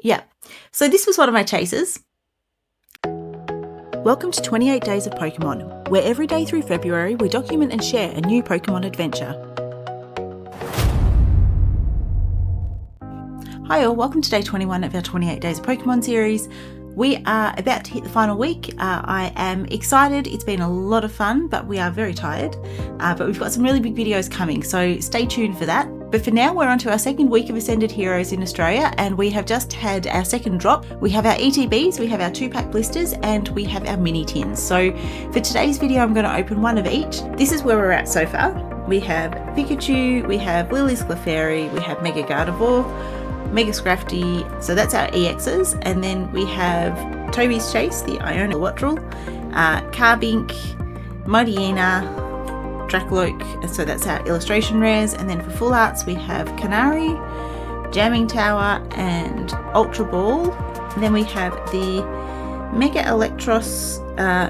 Yeah. So this was one of my chases. Welcome to 28 Days of Pokemon, where every day through February we document and share a new Pokemon adventure. Hi all, welcome to day 21 of our 28 Days of Pokemon series. We are about to hit the final week. I am excited. It's been a lot of fun, but we are very tired. But we've got some really big videos coming, so stay tuned for that. But for now, we're on to our second week of Ascended Heroes in Australia, and we have just had our second drop. We have our ETBs, we have our 2-pack blisters, and we have our mini tins. So for today's video, I'm going to open one of each. This is where we're at so far. We have Pikachu, we have Lily's Clefairy, we have Mega Gardevoir, Mega Scrafty, so that's our EXs, and then we have Toby's Chase, the Iona Wattrel, Carbink, Mightyena, Dracloak, so that's our illustration rares, and then for full arts we have Canary, Jamming Tower, and Ultra Ball, and then we have the Mega Electros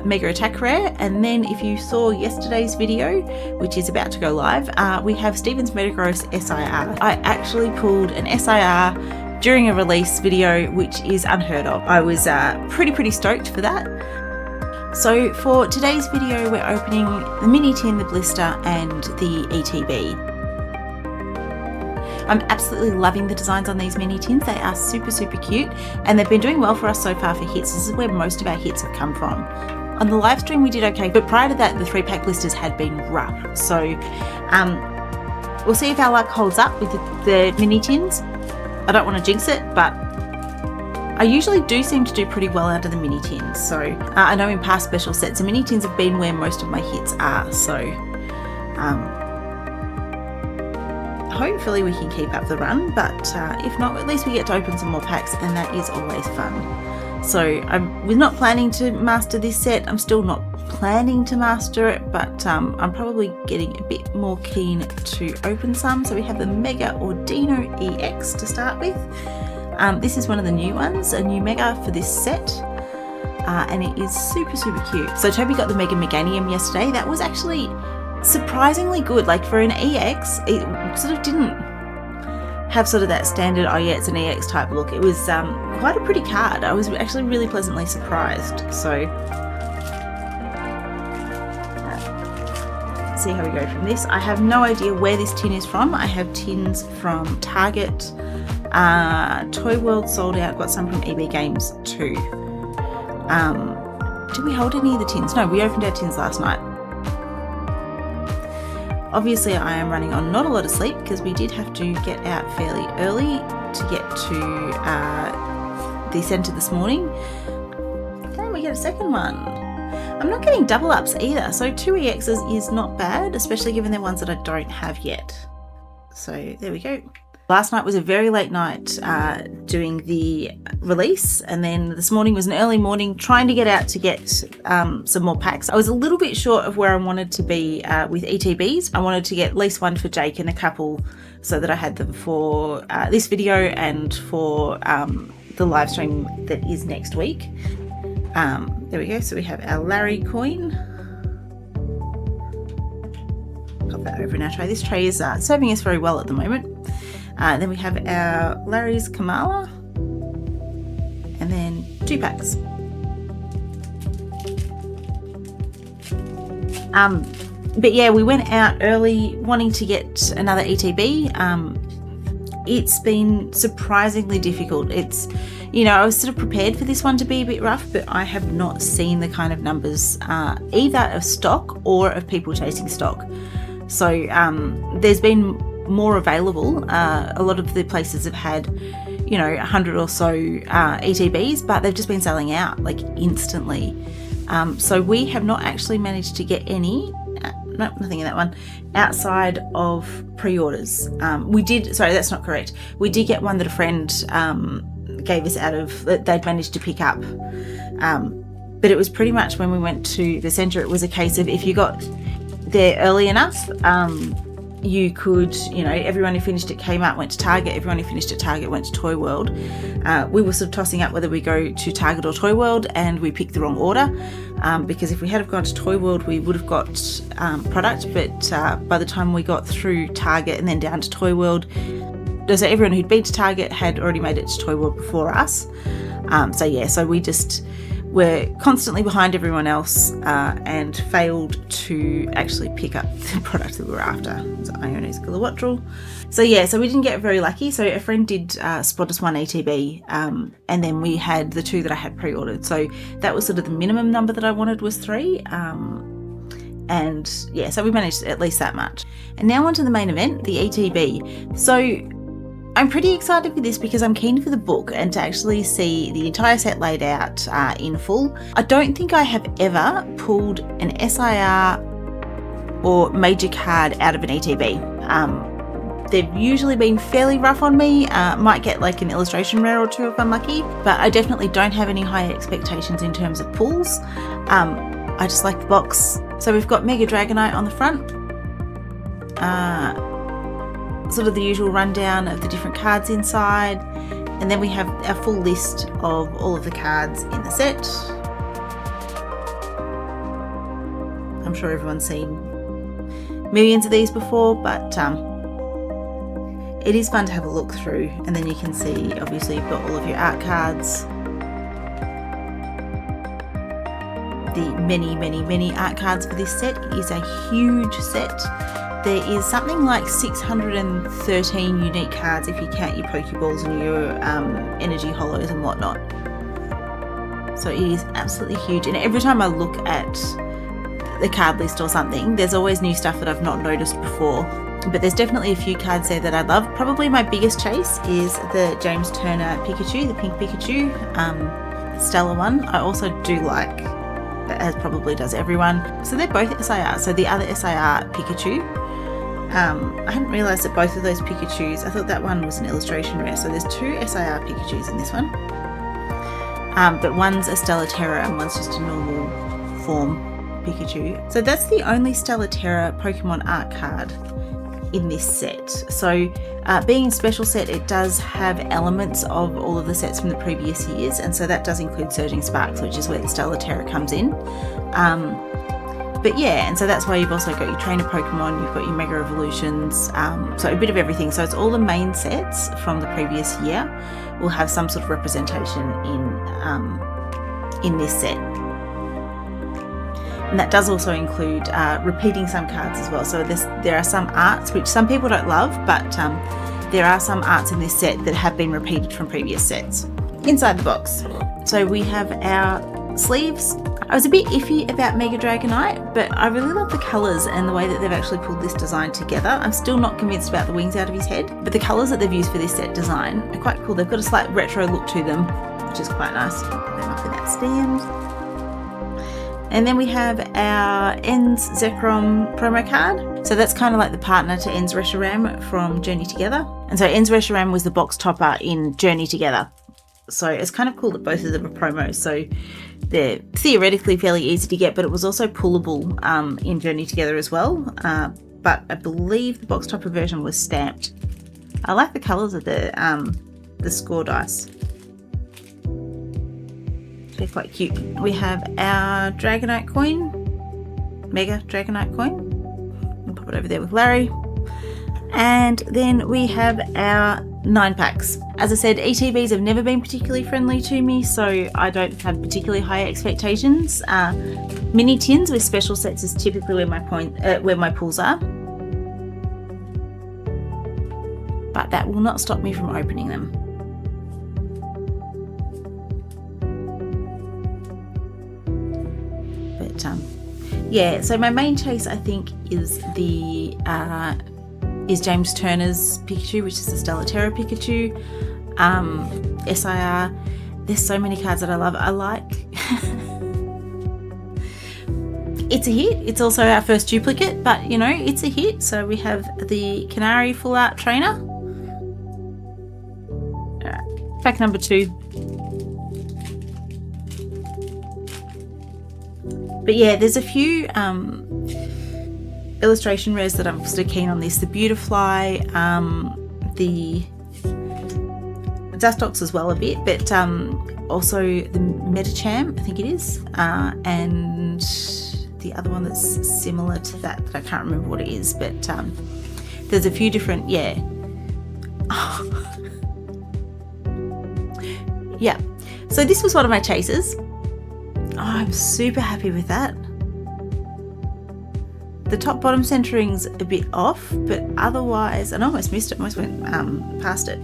Mega Attack rare, and then if you saw yesterday's video, which is about to go live, we have Steven's Metagross SIR. I actually pulled an SIR during a release video, which is unheard of. I was pretty stoked for that. So for today's video, we're opening the mini tin, the blister, and the ETB. I'm absolutely loving the designs on these mini tins. They are super cute, and they've been doing well for us so far for hits. This is where most of our hits have come from. On the live stream we did okay, but prior to that the 3-pack blisters had been rough. So we'll see if our luck holds up with the mini tins. I don't want to jinx it, but I usually do seem to do pretty well out of the mini tins. So I know in past special sets the mini tins have been where most of my hits are. So hopefully we can keep up the run, but if not, at least we get to open some more packs, and that is always fun. So we're not planning to master this set. I'm still not planning to master it, but I'm probably getting a bit more keen to open some. So we have the Mega Ordino EX to start with. This is one of the new ones, a new Mega for this set. And it is super cute. So Toby got the Mega Meganium yesterday. That was actually surprisingly good. Like for an EX, it sort of didn't have sort of that standard, oh yeah, it's an EX type look. It was quite a pretty card. I was actually really pleasantly surprised. So let's see how we go from this. I have no idea where this tin is from. I have tins from Target, Toy World sold out, got some from EB Games too. Did we hold any of the tins? No, we opened our tins last night. Obviously I am running on not a lot of sleep because we did have to get out fairly early to get to the centre this morning. And we get a second one. I'm not getting double ups either, so 2 EXs is not bad, especially given they're ones that I don't have yet. So there we go. Last night was a very late night doing the release, and then this morning was an early morning trying to get out to get some more packs. I was a little bit short of where I wanted to be with ETBs. I wanted to get at least one for Jake and a couple so that I had them for this video and for the live stream that is next week. There we go. So we have our Larry coin. Pop that over in our tray. This tray is serving us very well at the moment. Then we have our Larry's Kamala, and then 2 packs. But yeah, we went out early wanting to get another ETB. It's been surprisingly difficult. It's, you know, I was sort of prepared for this one to be a bit rough, but I have not seen the kind of numbers either of stock or of people chasing stock. So there's been more available. A lot of the places have had, you know, 100 or so ETBs, but they've just been selling out like instantly. So we have not actually managed to get any, no, nothing in that one, outside of pre-orders. We did, sorry, that's not correct. We did get one that a friend gave us out of, that they'd managed to pick up. But it was pretty much when we went to the centre, it was a case of if you got there early enough, you could, you know, everyone who finished at Kmart went to Target, everyone who finished at Target went to Toy World. We were sort of tossing up whether we go to Target or Toy World, and we picked the wrong order because if we had have gone to Toy World we would have got product, but by the time we got through Target and then down to Toy World, so everyone who'd been to Target had already made it to Toy World before us. So we just were constantly behind everyone else and failed to actually pick up the product that we were after. So Iono's Kilowattrel. So we didn't get very lucky. So a friend did spot us one ETB, and then we had the 2 that I had pre-ordered. So that was sort of the minimum number that I wanted was 3. So we managed at least that much. And now on to the main event, the ETB. So I'm pretty excited for this because I'm keen for the book and to actually see the entire set laid out in full. I don't think I have ever pulled an SIR or major card out of an ETB. They've usually been fairly rough on me. Might get like an illustration rare or 2 if I'm lucky, but I definitely don't have any high expectations in terms of pulls. I just like the box. So we've got Mega Dragonite on the front. Sort of the usual rundown of the different cards inside, and then we have our full list of all of the cards in the set. I'm sure everyone's seen millions of these before, but it is fun to have a look through, and then you can see obviously you've got all of your art cards, the many art cards for this set. It is a huge set. There is something like 613 unique cards if you count your Pokeballs and your energy hollows and whatnot. So it is absolutely huge, and every time I look at the card list or something, there's always new stuff that I've not noticed before. But there's definitely a few cards there that I love. Probably my biggest chase is the James Turner Pikachu, the pink Pikachu, Stellar one. I also do like, as probably does everyone. So they're both SIR. So the other SIR Pikachu, I hadn't realised that both of those Pikachus, I thought that one was an illustration rare. So there's 2 SIR Pikachus in this one. But one's a Stellaterra and one's just a normal form Pikachu. So that's the only Stellaterra Pokemon art card in this set. So being a special set, it does have elements of all of the sets from the previous years, and so that does include Surging Sparks, which is where the Stellaterra comes in. But yeah, and so that's why you've also got your trainer Pokemon, you've got your Mega Evolutions, so a bit of everything. So it's all the main sets from the previous year will have some sort of representation in this set. And that does also include repeating some cards as well. So there are some arts which some people don't love, but there are some arts in this set that have been repeated from previous sets. Inside the box, so we have our sleeves. I was a bit iffy about Mega Dragonite, but I really love the colours and the way that they've actually pulled this design together. I'm still not convinced about the wings out of his head, but the colours that they've used for this set design are quite cool. They've got a slight retro look to them, which is quite nice. Put them up in that stand. And then we have our Ends Zekrom promo card. So that's kind of like the partner to Ends Reshiram from Journey Together. And so Ends Reshiram was the box topper in Journey Together. So it's kind of cool that both of them are promos. So they're theoretically fairly easy to get, but it was also pullable in Journey Together as well. But I believe the box topper version was stamped. I like the colours of the score dice. They're quite cute. We have our Dragonite coin, Mega Dragonite coin. I'll pop it over there with Larry. And then we have our 9 packs. As I said, ETBs have never been particularly friendly to me, so I don't have particularly high expectations. Mini tins with special sets is typically where my pulls are. But that will not stop me from opening them. But yeah, so my main chase I think is James Turner's Pikachu, which is the Stellaterra Pikachu. SIR. There's so many cards that I love. I like. It's a hit. It's also our first duplicate, but you know, it's a hit. So we have the Canary Full Art Trainer. Alright, pack number 2. But yeah, there's a few illustration rares that I'm still keen on this. The Beautifly, the Dustox as well a bit, but also the Metacham, I think it is, and the other one that's similar to that I can't remember what it is, but there's a few different, Yeah, so this was one of my chasers. I'm super happy with that. The top bottom centering's a bit off, but otherwise, and I almost missed it, almost went past it.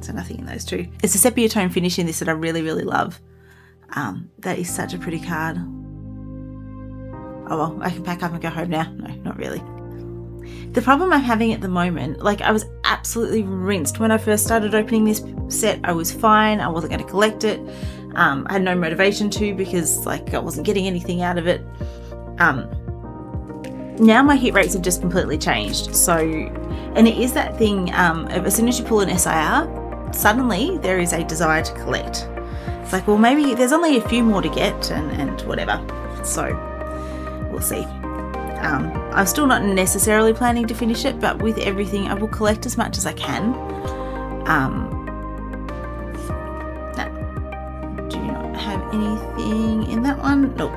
So nothing in those two. It's a sepia tone finish in this that I really, really love. That is such a pretty card. Oh well, I can pack up and go home now. No, not really. The problem I'm having at the moment, like I was absolutely rinsed when I first started opening this set. I was fine. I wasn't going to collect it. I had no motivation to because like I wasn't getting anything out of it. Now my hit rates have just completely changed. So, and it is that thing, as soon as you pull an SIR, suddenly there is a desire to collect. It's like, well, maybe there's only a few more to get and whatever. So we'll see. I'm still not necessarily planning to finish it, but with everything, I will collect as much as I can. Do you not have anything in that one? Nope.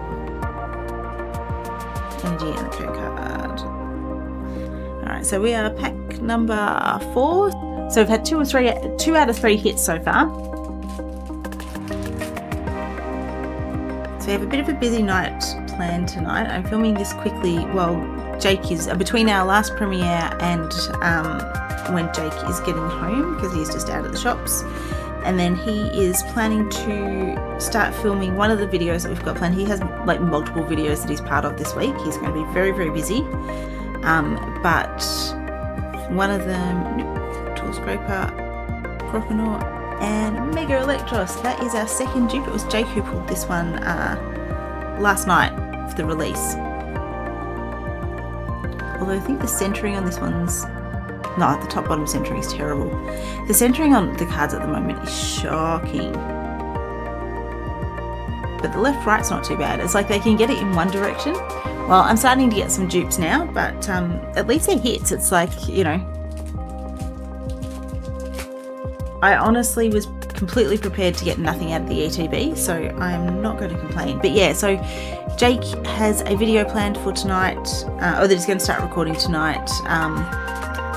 Energy and the code card. Alright, so we are pack number 4. So we've had 2 out of 3 hits so far. So we have a bit of a busy night planned tonight. I'm filming this quickly while Jake is between our last premiere and when Jake is getting home because he's just out at the shops. And then he is planning to start filming one of the videos that we've got planned. He has like multiple videos that he's part of this week. He's going to be very, very busy. But one of them, Tool Scraper, Croconaut, and Mega Electros. That is our second dupe. It was Jake who pulled this one last night for the release. Although I think the centering on this one's... No, the top bottom centering is terrible. The centering on the cards at the moment is shocking. But the left right's not too bad. It's like they can get it in one direction. Well, I'm starting to get some dupes now, but at least they're hits. It's like, you know, I honestly was completely prepared to get nothing out of the ETB, so I'm not going to complain. But yeah, so Jake has a video planned for tonight, or that he's going to start recording tonight,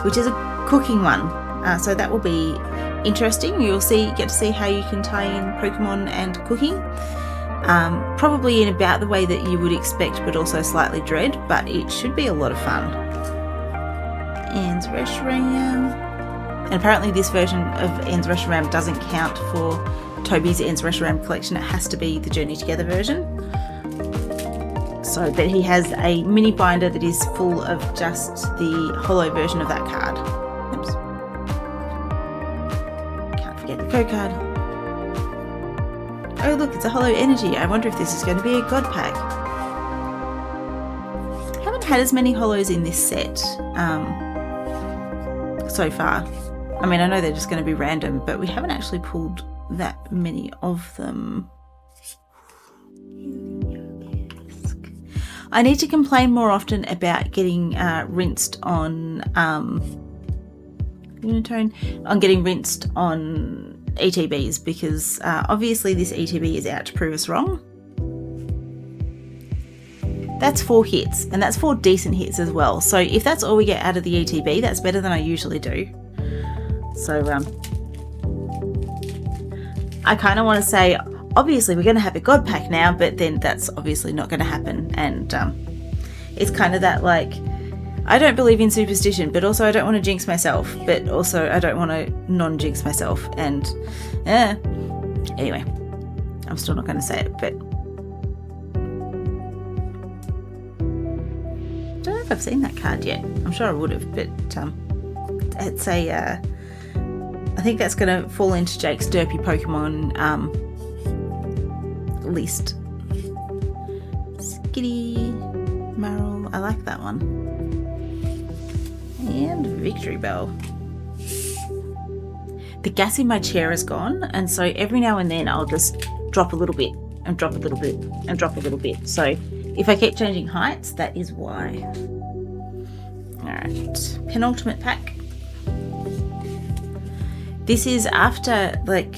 which is a cooking one. So that will be interesting. You'll get to see how you can tie in Pokemon and cooking. Probably in about the way that you would expect, but also slightly dread, but it should be a lot of fun. And Reshiram. And apparently this version of Ends Reshiram doesn't count for Toby's Ends Reshiram collection. It has to be the Journey Together version. So, but he has a mini binder that is full of just the holo version of that card. Oops. Can't forget the code card. Oh look, it's a holo energy. I wonder if this is going to be a god pack. Haven't had as many holos in this set so far. I mean, I know they're just going to be random, but we haven't actually pulled that many of them. I need to complain more often about getting rinsed on Unitone, on getting rinsed on ETBs, because obviously this ETB is out to prove us wrong. That's 4 hits, and that's 4 decent hits as well. So if that's all we get out of the ETB, that's better than I usually do. So I kind of want to say, obviously we're going to have a god pack now, but then that's obviously not going to happen. And it's kind of that, like, I don't believe in superstition, but also I don't want to jinx myself, but also I don't want to non-jinx myself. And anyway, I'm still not going to say it, but I don't know if I've seen that card yet. I'm sure I would have, but it's a I think that's going to fall into Jake's derpy Pokemon list. Skitty, Marill, I like that one. And Victory Bell. The gas in my chair is gone, and so every now and then I'll just drop a little bit and drop a little bit and drop a little bit. So if I keep changing heights, that is why. Alright, penultimate pack. This is after like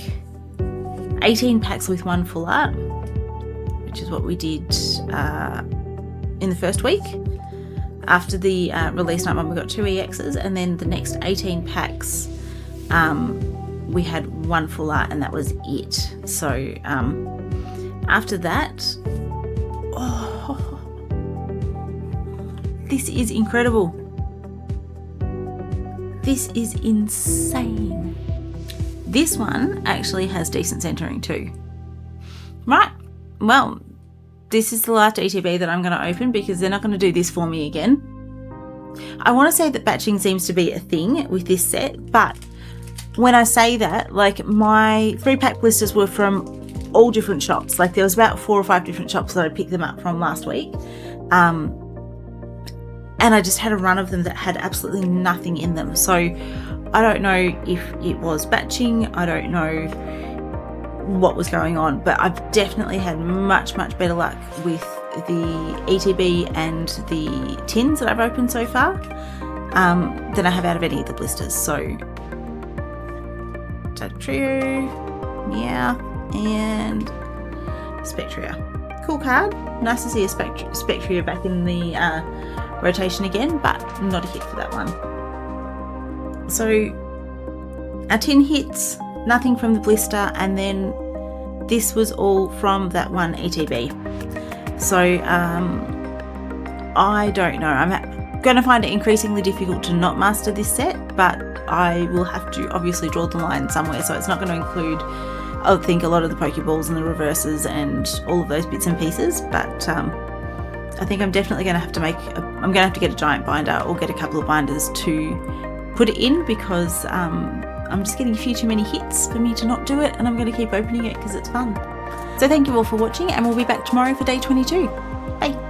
18 packs with 1 full art, which is what we did in the first week. After the release night one, we got 2 EXs, and then the next 18 packs we had one full art and that was it. So after that, this is incredible. This is insane. This one actually has decent centering too. Right, well, this is the last ETB that I'm going to open because they're not going to do this for me again. I want to say that batching seems to be a thing with this set, but when I say that, like, my 3-pack blisters were from all different shops. Like, there was about 4 or 5 different shops that I picked them up from last week. And I just had a run of them that had absolutely nothing in them. So I don't know if it was batching. I don't know what was going on, but I've definitely had much better luck with the ETB and the tins that I've opened so far than I have out of any of the blisters. So Dugtrio, Meow, and Spectria. Cool card. Nice to see a Spectria back in the rotation again, but not a hit for that one. So our tin hits, nothing from the blister, and then this was all from that one ETB. So I don't know. I'm going to find it increasingly difficult to not master this set, but I will have to obviously draw the line somewhere. So it's not going to include, I think, a lot of the Pokeballs and the reverses and all of those bits and pieces. But I think I'm definitely going to have to I'm going to have to get a giant binder or get a couple of binders to put it in, because I'm just getting a few too many hits for me to not do it, and I'm going to keep opening it because it's fun. So thank you all for watching, and we'll be back tomorrow for day 22. Bye.